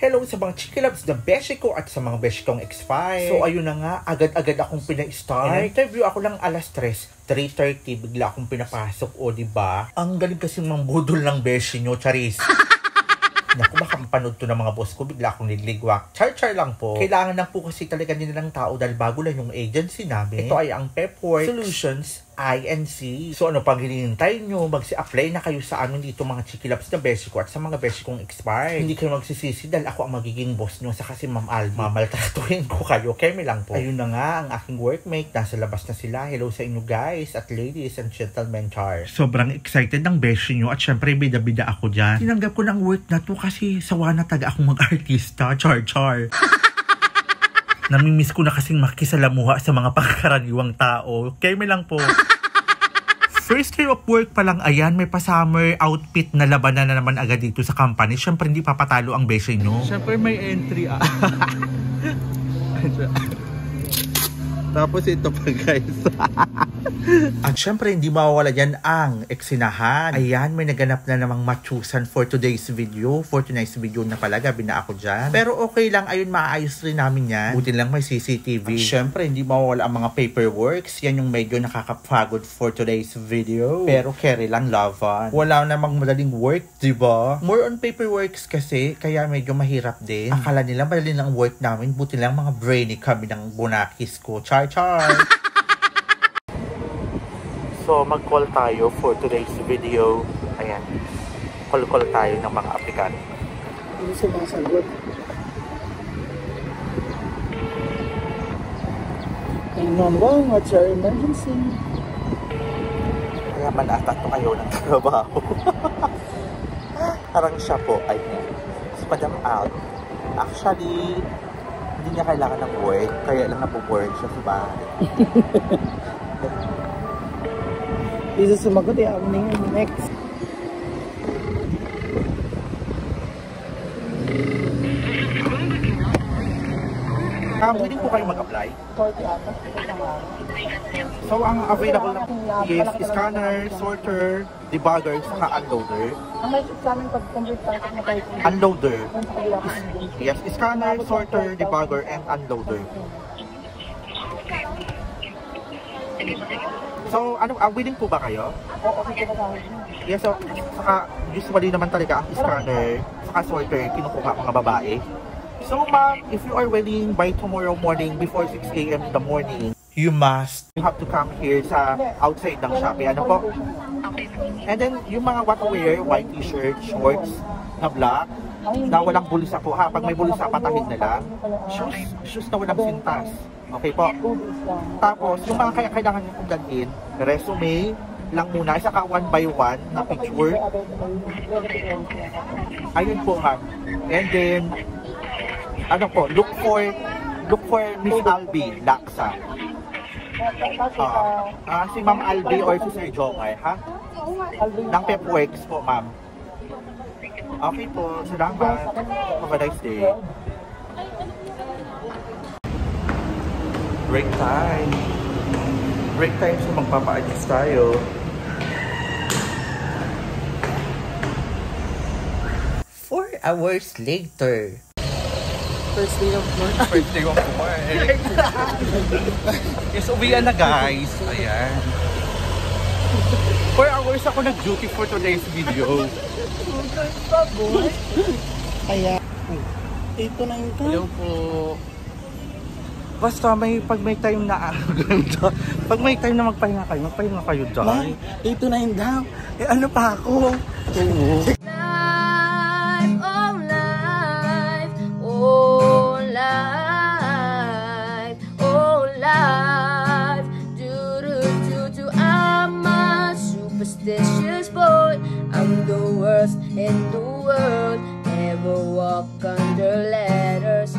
Hello sa mga chikilabs na beshi ko at sa mga beshi kong X5. So ayun na nga, agad-agad akong pina-start. Interview ako lang alas 3:30, bigla akong pinapasok, o diba? Ang galing kasi mambudol ng beshi nyo, charis. Naku, baka mapanood to ng mga boss ko, bigla akong nigligwak. Char lang po. Kailangan lang po kasi talaga nila ng tao dahil bago lang yung agency namin. Ito ay ang Pepwork Solutions INC. So ano pang hinihintay nyo? Magsi-apply na kayo sa amin dito mga chikilaps na beshi ko at sa mga beshi kong expired. Hindi kayo magsisisi dahil ako ang magiging boss nyo sa kasi Ma'am Albi. Mamaltratuhin ko kayo. Kemi lang po. Ayun na nga, ang aking workmate. Nasa labas na sila. Hello sa inyo guys at ladies and gentlemen, char. Sobrang excited ng beshi nyo at syempre bida-bida ako dyan. Tinanggap ko ng work na to kasi sawa na taga akong mag-artista. Char. Namimiss ko na kasing makisalamuha sa mga pangkaraniwang tao. Kemi lang po. First day of work pa lang, ayan, may pa-summer outfit na labanan na naman agad dito sa company. Siyempre, hindi papatalo ang beshi nyo. Siyempre, may entry. Tapos ito pa guys. At syempre hindi mawawala dyan ang eksinahan. Ayan, may naganap na namang matchusan for today's video. For tonight's video na pala, gabi na ako dyan. Pero okay lang, ayun, maayos rin namin yan. Buti lang may CCTV. At syempre hindi mawawala ang mga paperworks. Yan yung medyo nakakapagod for today's video. Pero carry lang, lavan. Wala namang madaling work, diba? More on paperworks kasi, kaya medyo mahirap din. Akala nila madali lang work namin. Buti lang mga brainy kami ng bunakis ko. Char. So, mag-call tayo for today's video. Ayan. Call tayo ng mga aplikante. Hindi sumasagot. 911, what's your emergency? Kaya man ata ito ayaw ng trabaho. Parang siya po, ayan. Si Madam Al. Actually, hindi niya kailangan ng work, kaya lang napo-work siya sa bahay. Hindi sumagot eh, next. Pwede po kayo mag-apply? So, ang available na is scanner, sorter, debugger, saka unloader. Ang may scanner pag-convert tayo na tayo. Unloader. Yes, scanner, sorter, debugger, and unloader. So, willing po ba kayo? Oo, okay ba tayo? Yes, so, saka usually naman talaga ang scanner, saka sorter, kinukuha mga babae. So ma'am, if you are willing by tomorrow morning before 6 AM in the morning, you have to come here sa outside ng Shopee. Ano po? And then, yung mga what to wear, white t-shirt, shorts, na black, na walang bulsa po ha. Pag may bulsa, patahin na lang. Shoes na walang sintas. Okay po? Tapos, yung mga kailangan nyo kong dalhin, resume lang muna, saka 1 by 1 na picture. Ayun po ma'am. And then, ano po, look for Miss Albi Laksa. Si Ma'am Albi or si Sir Jomar, ha? Ng Pepworks po, ma'am. Okay po, salamat. Have a nice day. Break time. Break time, so magpapa-adjust tayo. 4 hours later. First day of work. First day of work. Yes, uwian na guys. Ayan. 4 hours ako nag-duty for today's video. Ayan. Ito na yung Hello po. Basta pag may time na pag may time na magpahinga kayo dahil. Ito na yung daw. Eh ano pa ako? Oo. Superstitious boy, I'm the worst in the world. Never walk under ladders.